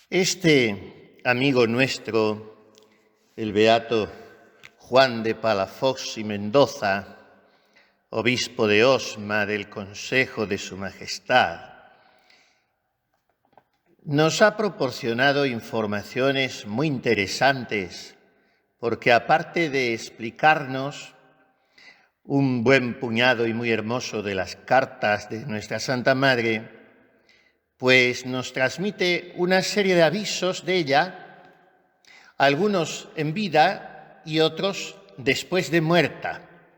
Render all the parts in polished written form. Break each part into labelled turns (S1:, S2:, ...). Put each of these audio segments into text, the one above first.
S1: Este amigo nuestro, el beato Juan de Palafox y Mendoza, obispo de Osma del Consejo de Su Majestad, nos ha proporcionado informaciones muy interesantes porque aparte de explicarnos un buen puñado y muy hermoso de las cartas de nuestra Santa Madre, pues nos transmite una serie de avisos de ella, algunos en vida y otros después de muerta,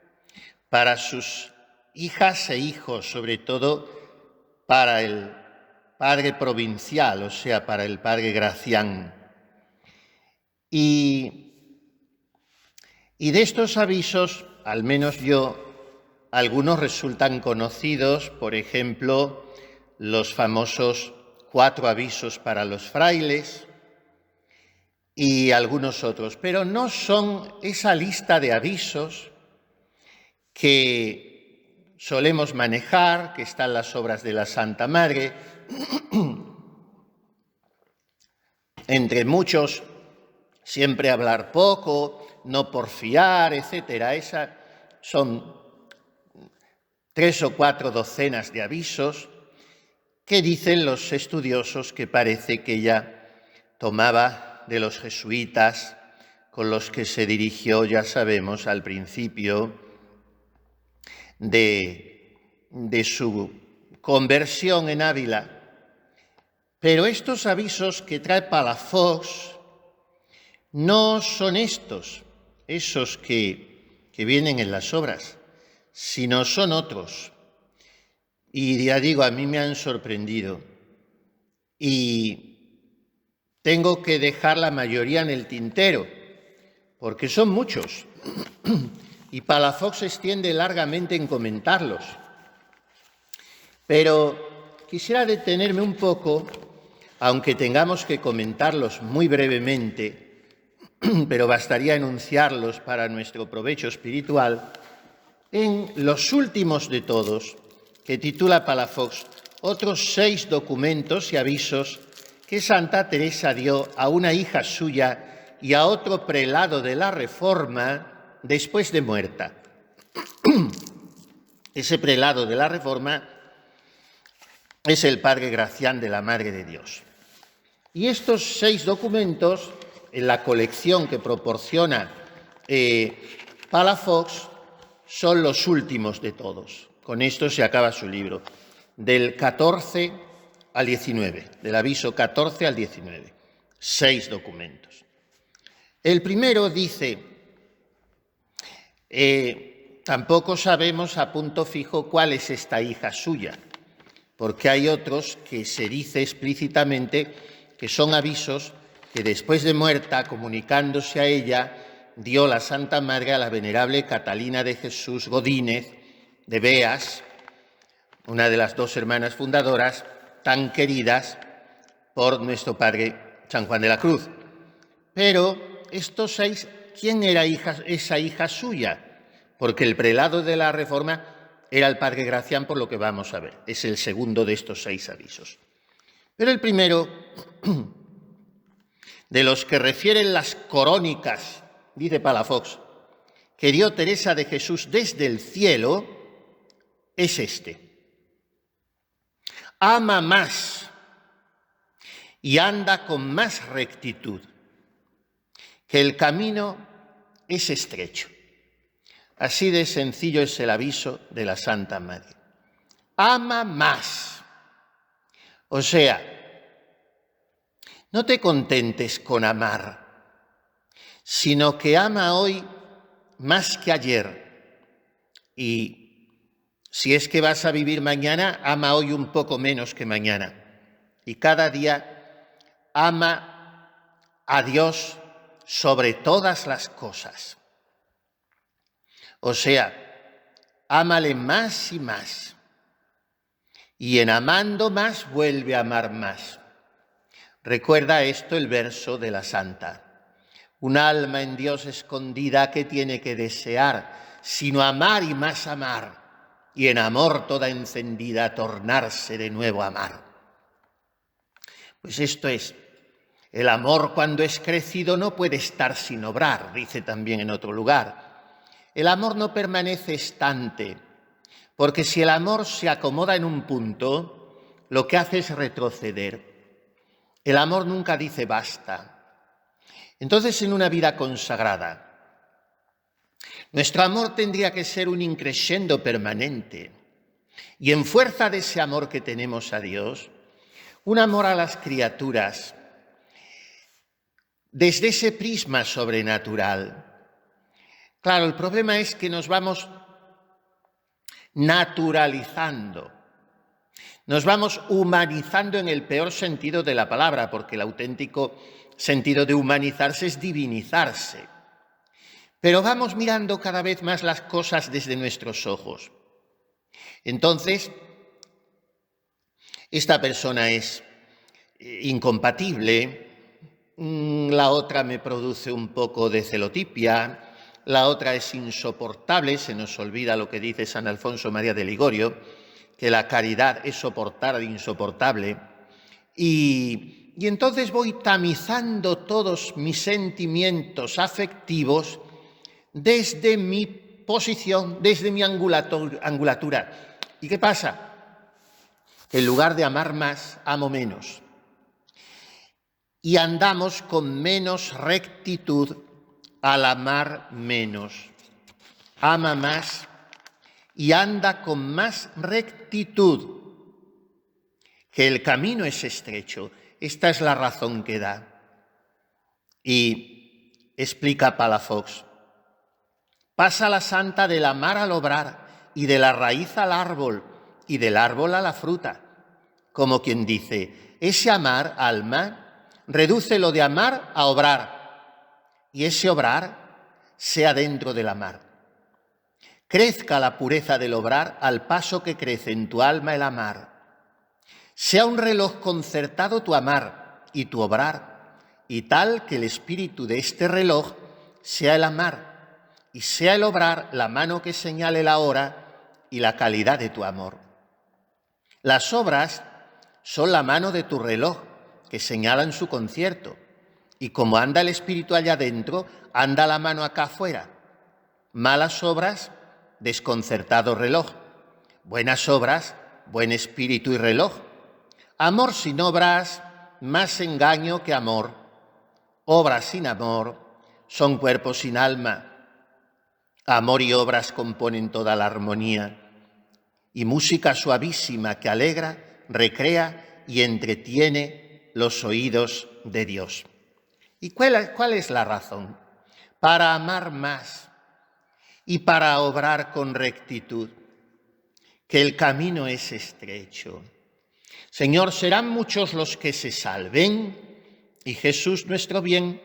S1: para sus hijas e hijos, sobre todo para el padre provincial, o sea, para el padre Gracián. Y de estos avisos, al menos algunos resultan conocidos, por ejemplo, los famosos 4 avisos para los frailes y algunos otros, pero no son esa lista de avisos que solemos manejar, que están en las obras de la Santa Madre, entre muchos, siempre hablar poco, no porfiar, etcétera. Esas son 3 o 4 docenas de avisos que dicen los estudiosos que parece que ella tomaba de los jesuitas con los que se dirigió, ya sabemos, al principio de su conversión en Ávila. Pero estos avisos que trae Palafox no son esos que vienen en las obras, sino son otros. Y ya digo, a mí me han sorprendido. Y tengo que dejar la mayoría en el tintero, porque son muchos. Y Palafox se extiende largamente en comentarlos. Pero quisiera detenerme un poco, aunque tengamos que comentarlos muy brevemente, pero bastaría enunciarlos para nuestro provecho espiritual, en los últimos de todos, que titula Palafox otros 6 documentos y avisos que Santa Teresa dio a una hija suya y a otro prelado de la Reforma después de muerta. Ese prelado de la Reforma es el padre Gracián de la Madre de Dios. Y estos 6 documentos, en la colección que proporciona Palafox, son los últimos de todos. Con esto se acaba su libro, del 14 al 19, del aviso 14 al 19, 6 documentos. El primero dice, tampoco sabemos a punto fijo cuál es esta hija suya, porque hay otros que se dice explícitamente que son avisos que después de muerta, comunicándose a ella, dio la Santa Madre a la venerable Catalina de Jesús Godínez de Beas, una de las 2 hermanas fundadoras tan queridas por nuestro padre San Juan de la Cruz. Pero estos 6, ¿quién era esa hija suya? Porque el prelado de la Reforma era el padre Gracián, por lo que vamos a ver. Es el segundo de estos 6 avisos. Pero el primero, de los que refieren las corónicas, dice Palafox, que dio Teresa de Jesús desde el cielo, es este. Ama más y anda con más rectitud, que el camino es estrecho. Así de sencillo es el aviso de la Santa Madre. Ama más. O sea, no te contentes con amar, sino que ama hoy más que ayer. Y si es que vas a vivir mañana, ama hoy un poco menos que mañana. Y cada día ama a Dios sobre todas las cosas. O sea, ámale más y más. Y en amando más, vuelve a amar más. Recuerda esto el verso de la Santa. Un alma en Dios escondida, ¿qué tiene que desear? Sino amar y más amar, y en amor toda encendida tornarse de nuevo a amar. Pues esto es El amor, cuando es crecido, no puede estar sin obrar, dice también en otro lugar. El amor no permanece estante, porque si el amor se acomoda en un punto, lo que hace es retroceder. El amor nunca dice basta. Entonces, en una vida consagrada, nuestro amor tendría que ser un increscendo permanente. Y en fuerza de ese amor que tenemos a Dios, un amor a las criaturas, desde ese prisma sobrenatural. Claro, el problema es que nos vamos naturalizando, nos vamos humanizando en el peor sentido de la palabra, porque el auténtico sentido de humanizarse es divinizarse. Pero vamos mirando cada vez más las cosas desde nuestros ojos. Entonces, esta persona es incompatible, la otra me produce un poco de celotipia, la otra es insoportable, se nos olvida lo que dice San Alfonso María de Ligorio, que la caridad es soportar al insoportable, y entonces voy tamizando todos mis sentimientos afectivos desde mi posición, desde mi angulatura. ¿Y qué pasa? En lugar de amar más, amo menos. Y andamos con menos rectitud al amar menos. Ama más y anda con más rectitud, que el camino es estrecho. Esta es la razón que da. Y explica Palafox: pasa la santa del amar al obrar y de la raíz al árbol y del árbol a la fruta. Como quien dice, ese amar, alma, reduce lo de amar a obrar, y ese obrar sea dentro del amar. Crezca la pureza del obrar al paso que crece en tu alma el amar. Sea un reloj concertado tu amar y tu obrar, y tal que el espíritu de este reloj sea el amar, y sea el obrar la mano que señale la hora y la calidad de tu amor. Las obras son la mano de tu reloj, que señalan su concierto, y como anda el espíritu allá adentro, anda la mano acá afuera. Malas obras, desconcertado reloj. Buenas obras, buen espíritu y reloj. Amor sin obras, más engaño que amor. Obras sin amor son cuerpo sin alma. Amor y obras componen toda la armonía, y música suavísima que alegra, recrea y entretiene los oídos de Dios. ¿Y cuál es la razón? Para amar más y para obrar con rectitud, que el camino es estrecho. Señor, serán muchos los que se salven, y Jesús nuestro bien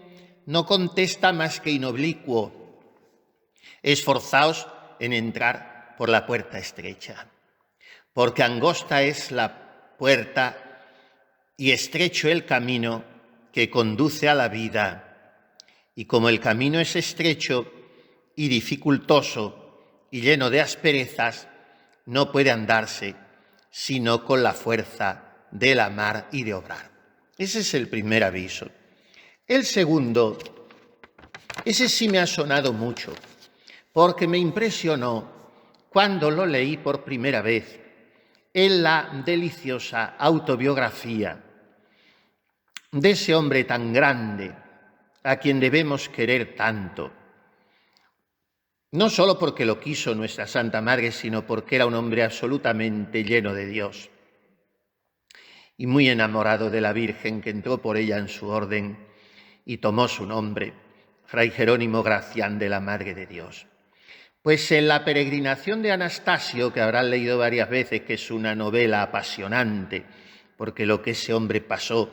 S1: no contesta más que inoblicuo: esforzaos en entrar por la puerta estrecha, porque angosta es la puerta y estrecho el camino que conduce a la vida. Y como el camino es estrecho y dificultoso y lleno de asperezas, no puede andarse sino con la fuerza del amar y de obrar. Ese es el primer aviso. El segundo, ese sí me ha sonado mucho, porque me impresionó cuando lo leí por primera vez en la deliciosa autobiografía de ese hombre tan grande, a quien debemos querer tanto, no solo porque lo quiso nuestra Santa Madre, sino porque era un hombre absolutamente lleno de Dios y muy enamorado de la Virgen, que entró por ella en su orden y tomó su nombre, Fray Jerónimo Gracián de la Madre de Dios. Pues en la peregrinación de Anastasio, que habrán leído varias veces, que es una novela apasionante, porque lo que ese hombre pasó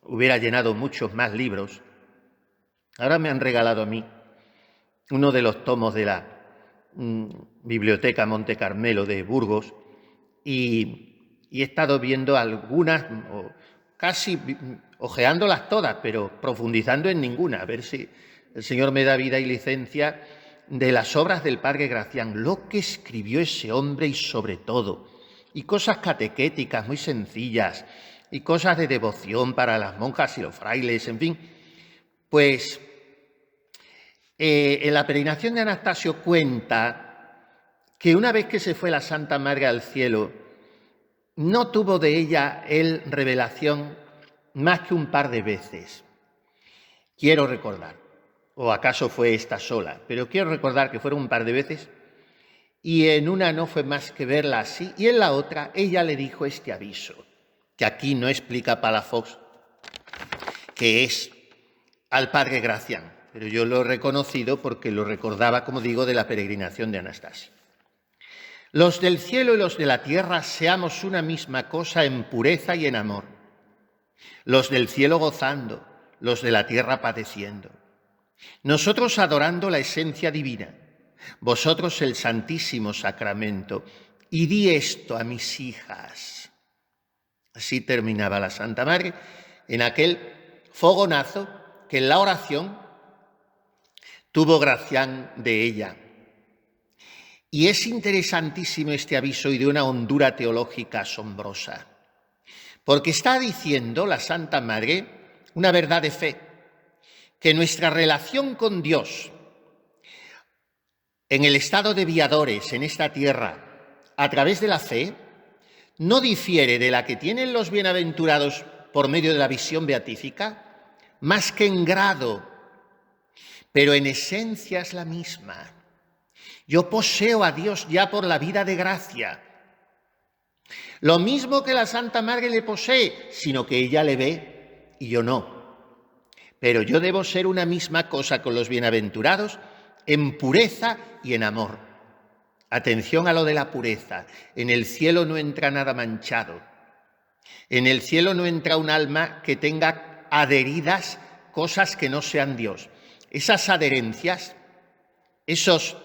S1: hubiera llenado muchos más libros, ahora me han regalado a mí uno de los tomos de la Biblioteca Monte Carmelo de Burgos, y he estado viendo algunas, casi ojeándolas todas, pero profundizando en ninguna, a ver si el Señor me da vida y licencia, de las obras del Padre Gracián, lo que escribió ese hombre y sobre todo, y cosas catequéticas muy sencillas, y cosas de devoción para las monjas y los frailes, en fin. Pues en la peregrinación de Anastasio cuenta que una vez que se fue la Santa Madre al cielo, no tuvo de ella él revelación más que un par de veces. Quiero recordar, o acaso fue esta sola, pero quiero recordar que fueron un par de veces, y en una no fue más que verla así, y en la otra ella le dijo este aviso, que aquí no explica Palafox, que es al padre Gracián, pero yo lo he reconocido porque lo recordaba, como digo, de la peregrinación de Anastasio. Los del cielo y los de la tierra seamos una misma cosa en pureza y en amor. Los del cielo gozando, los de la tierra padeciendo. Nosotros adorando la esencia divina, vosotros el Santísimo Sacramento. Y di esto a mis hijas. Así terminaba la Santa Madre en aquel fogonazo que en la oración tuvo Gracián de ella. Y es interesantísimo este aviso y de una hondura teológica asombrosa, porque está diciendo la Santa Madre una verdad de fe, que nuestra relación con Dios en el estado de viadores en esta tierra a través de la fe no difiere de la que tienen los bienaventurados por medio de la visión beatífica, más que en grado, pero en esencia es la misma. Yo poseo a Dios ya por la vida de gracia. Lo mismo que la Santa Madre le posee, sino que ella le ve y yo no. Pero yo debo ser una misma cosa con los bienaventurados en pureza y en amor. Atención a lo de la pureza. En el cielo no entra nada manchado. En el cielo no entra un alma que tenga adheridas cosas que no sean Dios. Esas adherencias, esos,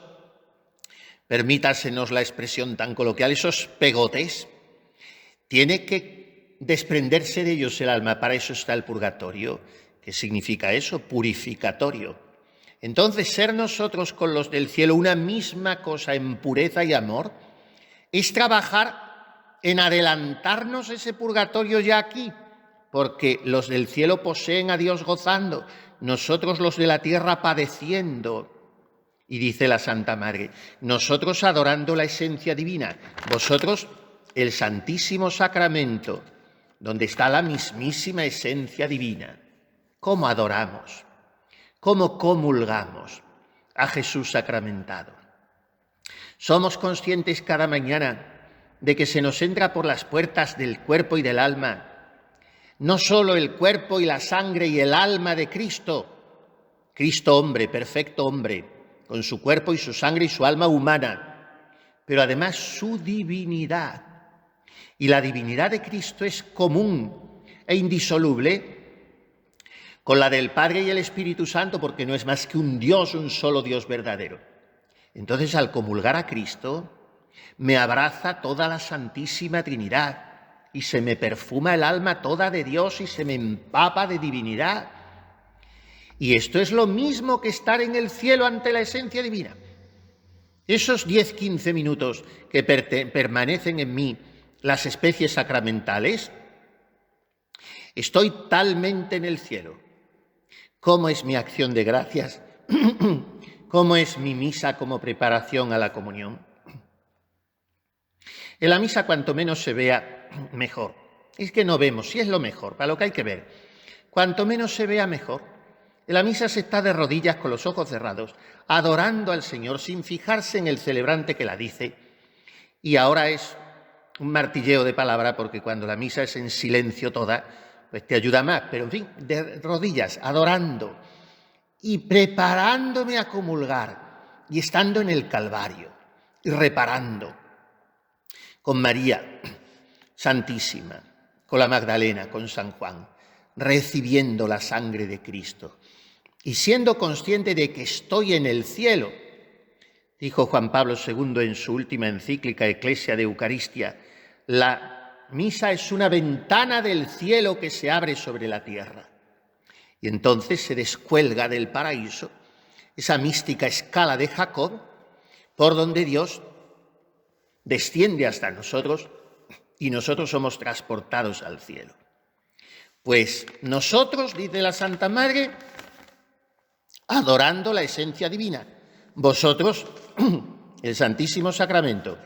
S1: permítasenos la expresión tan coloquial, esos pegotes, tiene que desprenderse de ellos el alma. Para eso está el purgatorio. ¿Qué significa eso? Purificatorio. Entonces, ser nosotros con los del cielo una misma cosa en pureza y amor es trabajar en adelantarnos ese purgatorio ya aquí, porque los del cielo poseen a Dios gozando, nosotros los de la tierra padeciendo. Y dice la Santa Madre, nosotros adorando la esencia divina, vosotros el Santísimo Sacramento, donde está la mismísima esencia divina. ¿Cómo adoramos? ¿Cómo comulgamos a Jesús sacramentado? Somos conscientes cada mañana de que se nos entra por las puertas del cuerpo y del alma, no solo el cuerpo y la sangre y el alma de Cristo, Cristo hombre, perfecto hombre, con su cuerpo y su sangre y su alma humana, pero además su divinidad. Y la divinidad de Cristo es común e indisoluble con la del Padre y el Espíritu Santo, porque no es más que un Dios, un solo Dios verdadero. Entonces, al comulgar a Cristo, me abraza toda la Santísima Trinidad y se me perfuma el alma toda de Dios y se me empapa de divinidad. Y esto es lo mismo que estar en el cielo ante la esencia divina. Esos 10-15 minutos que permanecen en mí las especies sacramentales, estoy talmente en el cielo. ¿Cómo es mi acción de gracias? ¿Cómo es mi misa como preparación a la comunión? En la misa cuanto menos se vea, mejor. Es que no vemos, si es lo mejor, para lo que hay que ver. Cuanto menos se vea, mejor. En la misa se está de rodillas con los ojos cerrados, adorando al Señor sin fijarse en el celebrante que la dice. Y ahora es un martilleo de palabra porque cuando la misa es en silencio toda, pues te ayuda más. Pero en fin, de rodillas, adorando y preparándome a comulgar y estando en el Calvario y reparando con María Santísima, con la Magdalena, con San Juan, recibiendo la sangre de Cristo y siendo consciente de que estoy en el cielo. Dijo Juan Pablo II en su última encíclica Ecclesia de Eucaristia, la misa es una ventana del cielo que se abre sobre la tierra. Y entonces se descuelga del paraíso esa mística escala de Jacob por donde Dios desciende hasta nosotros y nosotros somos transportados al cielo. Pues nosotros, dice la Santa Madre, adorando la esencia divina. Vosotros, el Santísimo Sacramento.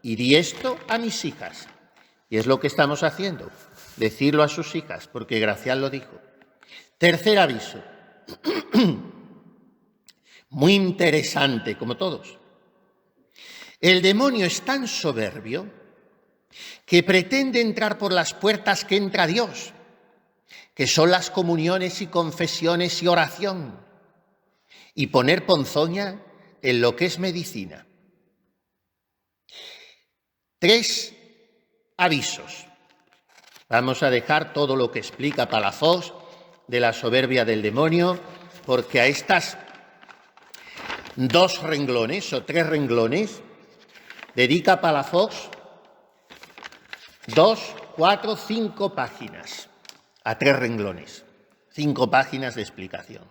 S1: Y di esto a mis hijas. Y es lo que estamos haciendo, decirlo a sus hijas, porque Gracián lo dijo. Tercer aviso, muy interesante, como todos. El demonio es tan soberbio que pretende entrar por las puertas que entra Dios, que son las comuniones y confesiones y oración, y poner ponzoña en lo que es medicina. 3 avisos. Vamos a dejar todo lo que explica Palafox de la soberbia del demonio, porque a estas 2 renglones o 3 renglones dedica Palafox 2, 4, 5 páginas a 3 renglones, 5 páginas de explicación.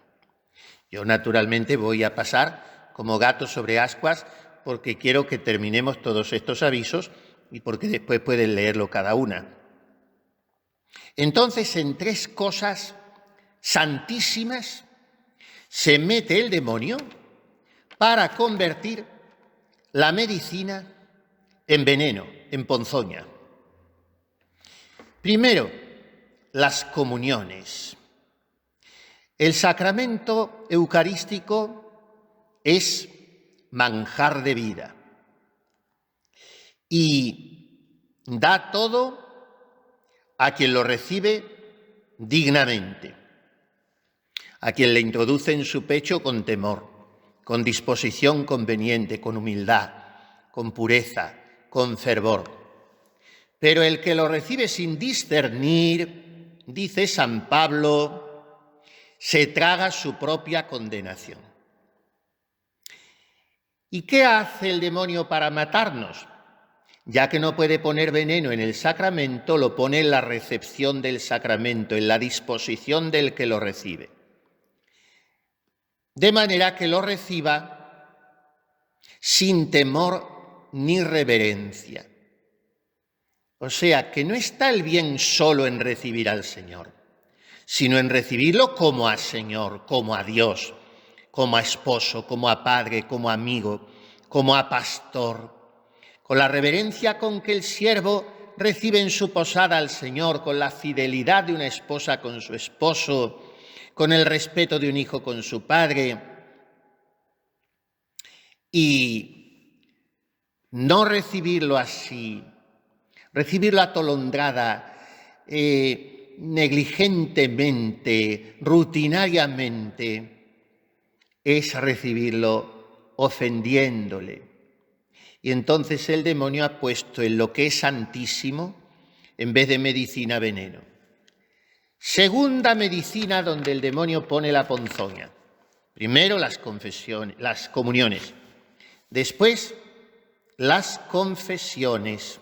S1: Yo naturalmente voy a pasar como gato sobre ascuas porque quiero que terminemos todos estos avisos y porque después pueden leerlo cada una. Entonces, en 3 cosas santísimas se mete el demonio para convertir la medicina en veneno, en ponzoña. Primero, las comuniones. El sacramento eucarístico es manjar de vida y da todo a quien lo recibe dignamente, a quien le introduce en su pecho con temor, con disposición conveniente, con humildad, con pureza, con fervor. Pero el que lo recibe sin discernir, dice San Pablo, se traga su propia condenación. ¿Y qué hace el demonio para matarnos? Ya que no puede poner veneno en el sacramento, lo pone en la recepción del sacramento, en la disposición del que lo recibe. De manera que lo reciba sin temor ni reverencia. O sea, que no está el bien solo en recibir al Señor, sino en recibirlo como a Señor, como a Dios, como a esposo, como a padre, como a amigo, como a pastor, con la reverencia con que el siervo recibe en su posada al Señor, con la fidelidad de una esposa con su esposo, con el respeto de un hijo con su padre, y no recibirlo así, recibirlo atolondrada, negligentemente, rutinariamente, es recibirlo ofendiéndole. Y entonces el demonio ha puesto en lo que es santísimo, en vez de medicina, veneno. Segunda medicina donde el demonio pone la ponzoña. Primero las confesiones, las comuniones. Después las confesiones.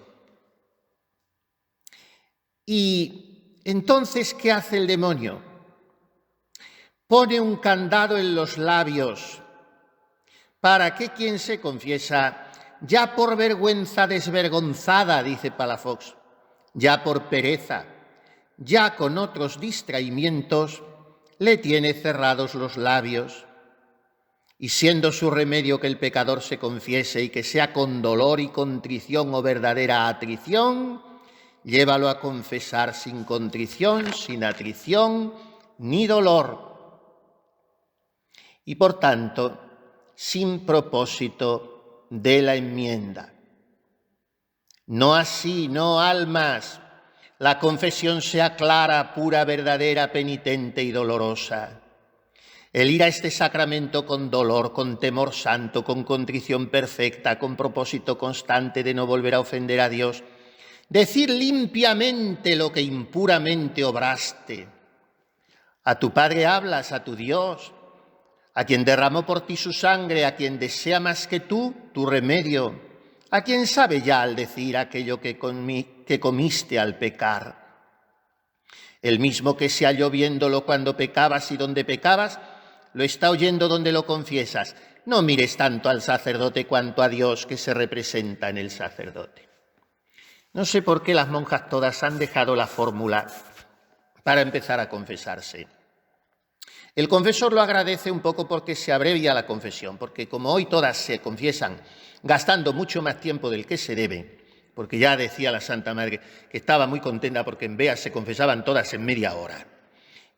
S1: Y entonces, ¿qué hace el demonio? Pone un candado en los labios para que quien se confiesa, ya por vergüenza desvergonzada, dice Palafox, ya por pereza, ya con otros distraimientos, le tiene cerrados los labios. Y siendo su remedio que el pecador se confiese y que sea con dolor y contrición o verdadera atrición, llévalo a confesar sin contrición, sin atrición, ni dolor. Y por tanto, sin propósito de la enmienda. No así, no almas, la confesión sea clara, pura, verdadera, penitente y dolorosa. El ir a este sacramento con dolor, con temor santo, con contrición perfecta, con propósito constante de no volver a ofender a Dios, decir limpiamente lo que impuramente obraste. A tu Padre hablas, a tu Dios, a quien derramó por ti su sangre, a quien desea más que tú tu remedio, a quien sabe ya al decir aquello que comiste al pecar. El mismo que se halló viéndolo cuando pecabas y donde pecabas, lo está oyendo donde lo confiesas. No mires tanto al sacerdote cuanto a Dios que se representa en el sacerdote. No sé por qué las monjas todas han dejado la fórmula para empezar a confesarse. El confesor lo agradece un poco porque se abrevia la confesión, porque como hoy todas se confiesan gastando mucho más tiempo del que se debe, porque ya decía la Santa Madre que estaba muy contenta porque en Beas se confesaban todas en media hora,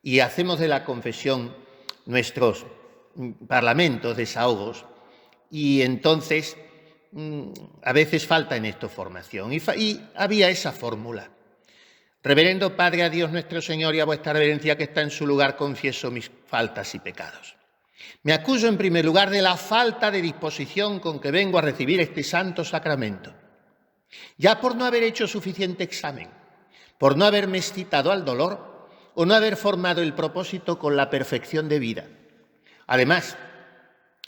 S1: y hacemos de la confesión nuestros parlamentos, desahogos, y entonces a veces falta en esto formación, y había esa fórmula. Reverendo Padre, a Dios nuestro Señor y a vuestra reverencia que está en su lugar, confieso mis faltas y pecados. Me acuso en primer lugar de la falta de disposición con que vengo a recibir este santo sacramento, ya por no haber hecho suficiente examen, por no haberme excitado al dolor o no haber formado el propósito con la perfección de vida. Además,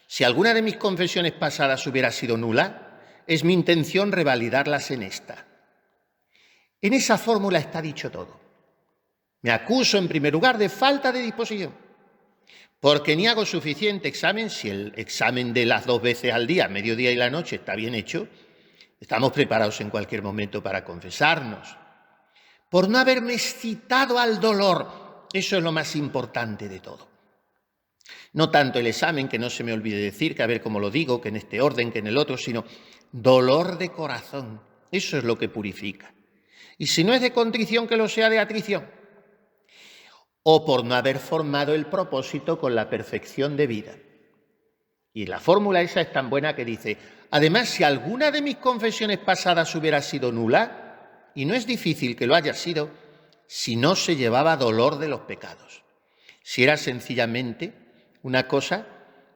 S1: si alguna de mis confesiones pasadas hubiera sido nula, es mi intención revalidarlas en esta. En esa fórmula está dicho todo. Me acuso en primer lugar de falta de disposición, porque ni hago suficiente examen. Si el examen de las 2 veces al día, mediodía y la noche, está bien hecho, estamos preparados en cualquier momento para confesarnos. Por no haberme excitado al dolor, eso es lo más importante de todo. No tanto el examen, que no se me olvide decir, que a ver cómo lo digo, que en este orden, que en el otro, sino dolor de corazón. Eso es lo que purifica. Y si no es de contrición, que lo sea de atrición. O por no haber formado el propósito con la perfección de vida. Y la fórmula esa es tan buena que dice, además, si alguna de mis confesiones pasadas hubiera sido nula, y no es difícil que lo haya sido, si no se llevaba dolor de los pecados. Si era sencillamente una cosa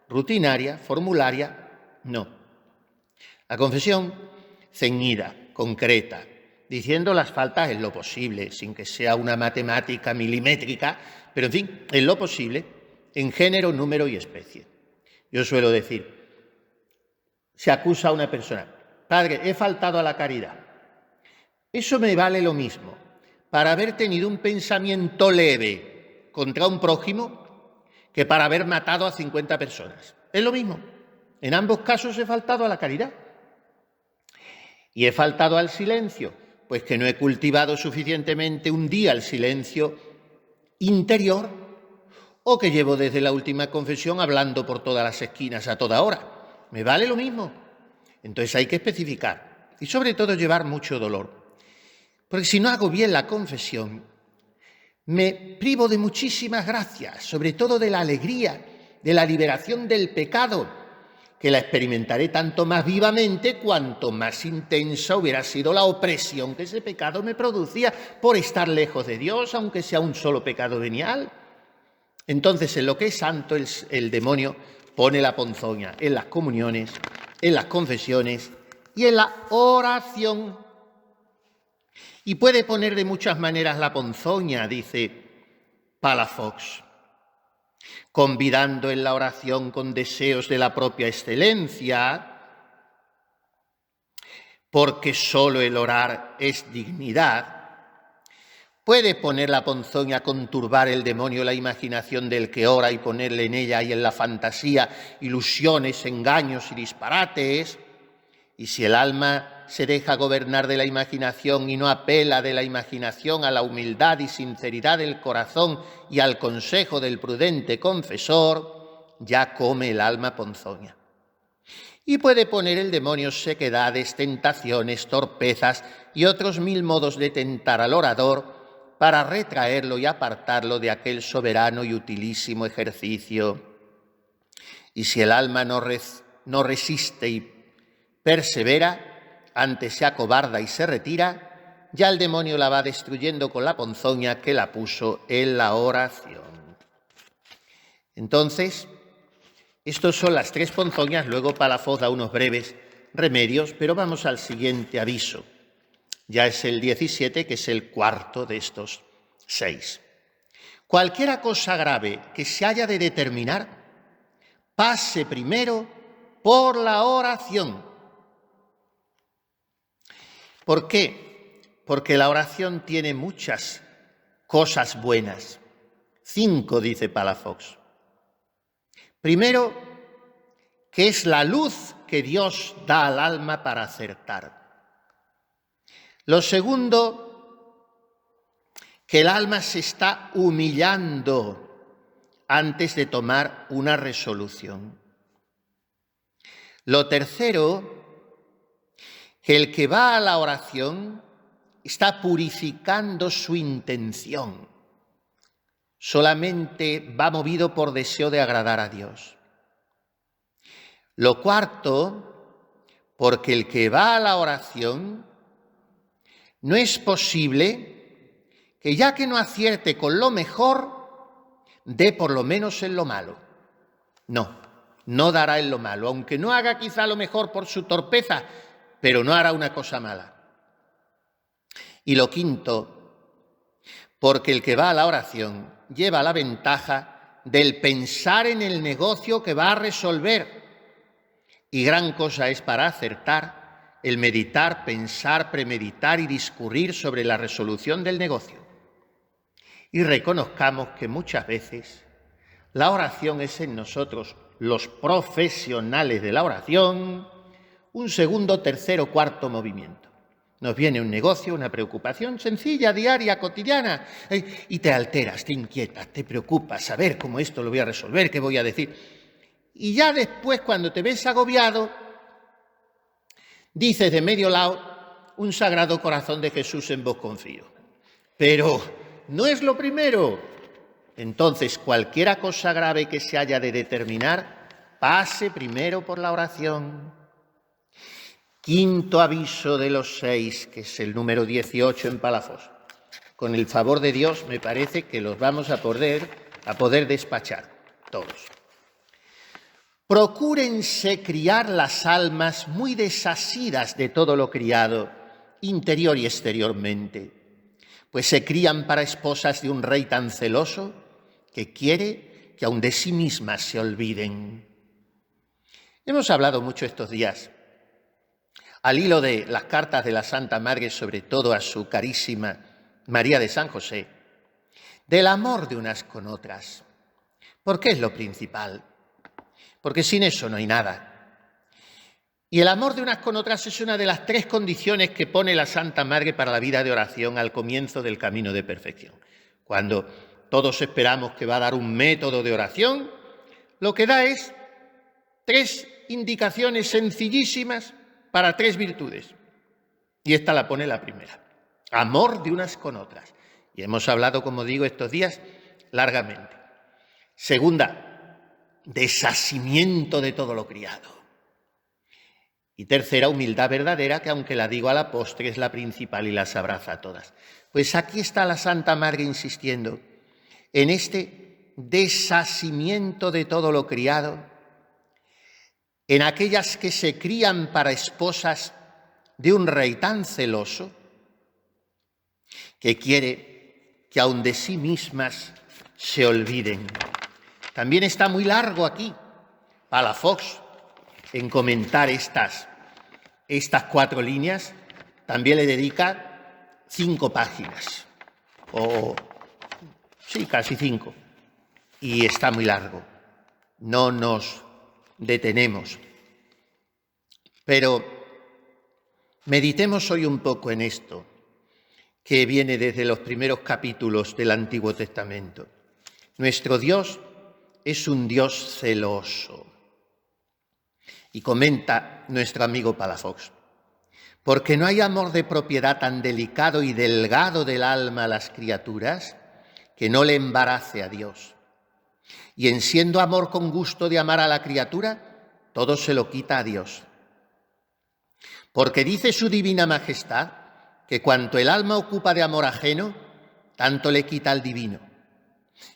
S1: rutinaria, formularia, no. La confesión ceñida, concreta, diciendo las faltas en lo posible, sin que sea una matemática milimétrica, pero en fin, en lo posible, en género, número y especie. Yo suelo decir, se acusa a una persona, padre, he faltado a la caridad. Eso me vale lo mismo para haber tenido un pensamiento leve contra un prójimo que para haber matado a 50 personas. Es lo mismo. En ambos casos he faltado a la caridad. Y he faltado al silencio, pues que no he cultivado suficientemente un día el silencio interior, o que llevo desde la última confesión hablando por todas las esquinas a toda hora. Me vale lo mismo. Entonces hay que especificar y sobre todo llevar mucho dolor. Porque si no hago bien la confesión, me privo de muchísimas gracias, sobre todo de la alegría, de la liberación del pecado, que la experimentaré tanto más vivamente cuanto más intensa hubiera sido la opresión que ese pecado me producía por estar lejos de Dios, aunque sea un solo pecado venial. Entonces, en lo que es santo, el demonio pone la ponzoña en las comuniones, en las confesiones y en la oración. Y puede poner de muchas maneras la ponzoña, dice Palafox, convidando en la oración con deseos de la propia excelencia, porque solo el orar es dignidad. Puede poner la ponzoña con turbar el demonio la imaginación del que ora y ponerle en ella y en la fantasía ilusiones, engaños y disparates. Y si el alma se deja gobernar de la imaginación y no apela de la imaginación a la humildad y sinceridad del corazón y al consejo del prudente confesor, ya come el alma ponzoña. Y puede poner el demonio sequedades, tentaciones, torpezas y otros 1000 modos de tentar al orador para retraerlo y apartarlo de aquel soberano y utilísimo ejercicio. Y si el alma no resiste y persevera, antes se acobarda y se retira, ya el demonio la va destruyendo con la ponzoña que la puso en la oración. Entonces, estas son las 3 ponzoñas, luego Palafox da unos breves remedios, pero vamos al siguiente aviso. Ya es el 17, que es el cuarto de estos 6. Cualquiera cosa grave que se haya de determinar, pase primero por la oración. ¿Por qué? Porque la oración tiene muchas cosas buenas. 5, dice Palafox. Primero, que es la luz que Dios da al alma para acertar. Lo segundo, que el alma se está humillando antes de tomar una resolución. Lo tercero, que el que va a la oración está purificando su intención. Solamente va movido por deseo de agradar a Dios. Lo cuarto, porque el que va a la oración no es posible que ya que no acierte con lo mejor, dé por lo menos en lo malo. No dará en lo malo, aunque no haga quizá lo mejor por su torpeza, pero no hará una cosa mala. Y lo quinto, porque el que va a la oración lleva la ventaja del pensar en el negocio que va a resolver. Y gran cosa es para acertar el meditar, pensar, premeditar y discurrir sobre la resolución del negocio. Y reconozcamos que muchas veces la oración es en nosotros, los profesionales de la oración, un segundo, tercero, cuarto movimiento. Nos viene un negocio, una preocupación sencilla, diaria, cotidiana, y te alteras, te inquietas, te preocupas, a ver cómo esto lo voy a resolver, qué voy a decir. Y ya después, cuando te ves agobiado, dices de medio lado un Sagrado Corazón de Jesús en vos confío. Pero no es lo primero. Entonces, cualquier cosa grave que se haya de determinar, pase primero por la oración. Quinto aviso de los 6, que es el número 18 en Palafox. Con el favor de Dios, me parece que los vamos a poder despachar todos. Procúrense criar las almas muy desasidas de todo lo criado, interior y exteriormente, pues se crían para esposas de un rey tan celoso que quiere que aun de sí mismas se olviden. Hemos hablado mucho estos días, al hilo de las cartas de la Santa Madre, sobre todo a su carísima María de San José, del amor de unas con otras, porque es lo principal, porque sin eso no hay nada. Y el amor de unas con otras es una de las 3 condiciones que pone la Santa Madre para la vida de oración al comienzo del camino de perfección. Cuando todos esperamos que va a dar un método de oración, lo que da es 3 indicaciones sencillísimas para 3 virtudes. Y esta la pone la primera. Amor de unas con otras. Y hemos hablado, como digo, estos días largamente. Segunda, desasimiento de todo lo criado. Y tercera, humildad verdadera, que aunque la digo a la postre es la principal y las abraza a todas. Pues aquí está la Santa Madre insistiendo en este desasimiento de todo lo criado, en aquellas que se crían para esposas de un rey tan celoso que quiere que aun de sí mismas se olviden. También está muy largo aquí Palafox en comentar estas 4 líneas, también le dedica 5 páginas, o sí, casi 5, y está muy largo. No nos detenemos, pero meditemos hoy un poco en esto, que viene desde los primeros capítulos del Antiguo Testamento. Nuestro Dios es un Dios celoso. Y comenta nuestro amigo Palafox, porque no hay amor de propiedad tan delicado y delgado del alma a las criaturas que no le embarace a Dios. Y en siendo amor con gusto de amar a la criatura, todo se lo quita a Dios. Porque dice su divina majestad que cuanto el alma ocupa de amor ajeno, tanto le quita al divino.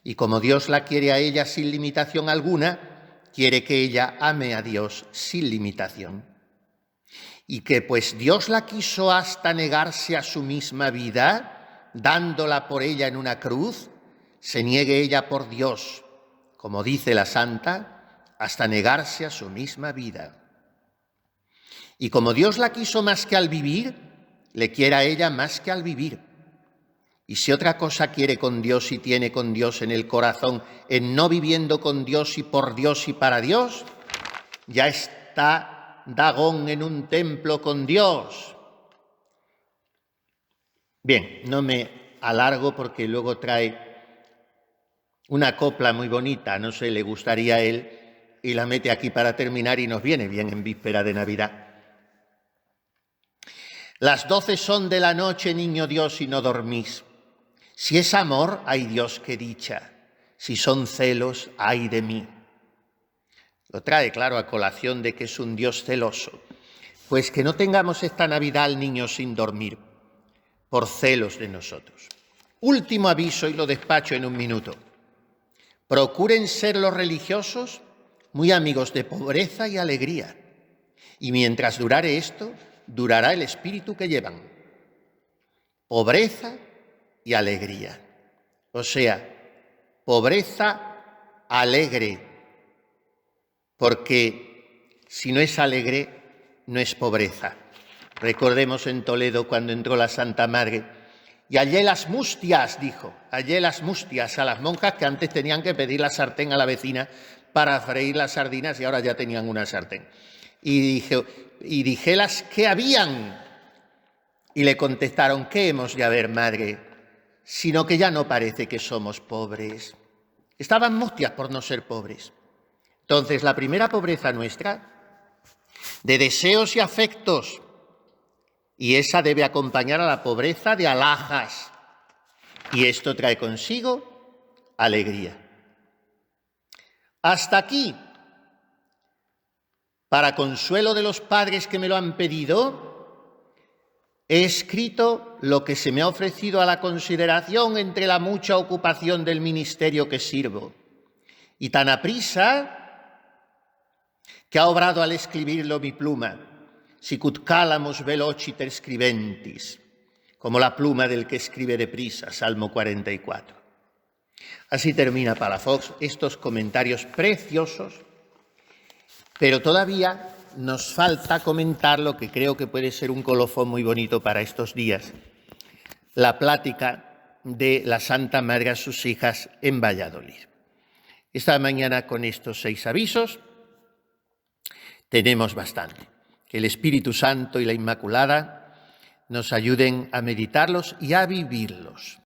S1: Y como Dios la quiere a ella sin limitación alguna, quiere que ella ame a Dios sin limitación. Y que pues Dios la quiso hasta negarse a su misma vida, dándola por ella en una cruz, se niegue ella por Dios, como dice la Santa, hasta negarse a su misma vida. Y como Dios la quiso más que al vivir, le quiere a ella más que al vivir. Y si otra cosa quiere con Dios y tiene con Dios en el corazón, en no viviendo con Dios y por Dios y para Dios, ya está Dagón en un templo con Dios. Bien, no me alargo porque luego trae una copla muy bonita, no sé, le gustaría a él, y la mete aquí para terminar y nos viene bien en víspera de Navidad. Las 12 son de la noche, niño Dios, y no dormís. Si es amor, ay Dios, qué dicha. Si son celos, ay de mí. Lo trae, claro, a colación de que es un Dios celoso. Pues que no tengamos esta Navidad al niño sin dormir, por celos de nosotros. Último aviso, y lo despacho en un minuto. Procuren ser los religiosos muy amigos de pobreza y alegría. Y mientras durare esto, durará el espíritu que llevan. Pobreza y alegría. O sea, pobreza alegre, porque si no es alegre, no es pobreza. Recordemos en Toledo cuando entró la Santa Madre y hallé las mustias, dijo, hallé las mustias a las monjas que antes tenían que pedir la sartén a la vecina para freír las sardinas y ahora ya tenían una sartén. Y dijélas qué habían. Y le contestaron, ¿qué hemos de haber, madre? Sino que ya no parece que somos pobres. Estaban mustias por no ser pobres. Entonces, la primera pobreza nuestra, de deseos y afectos, y esa debe acompañar a la pobreza de alhajas. Y esto trae consigo alegría. Hasta aquí, para consuelo de los padres que me lo han pedido, he escrito lo que se me ha ofrecido a la consideración entre la mucha ocupación del ministerio que sirvo. Y tan aprisa que ha obrado al escribirlo mi pluma, sicut calamus velociter scribentis, como la pluma del que escribe deprisa, Salmo 44. Así termina Palafox estos comentarios preciosos, pero todavía nos falta comentar lo que creo que puede ser un colofón muy bonito para estos días, la plática de la Santa Madre a sus hijas en Valladolid. Esta mañana, con estos 6 avisos, tenemos bastante. Que el Espíritu Santo y la Inmaculada nos ayuden a meditarlos y a vivirlos.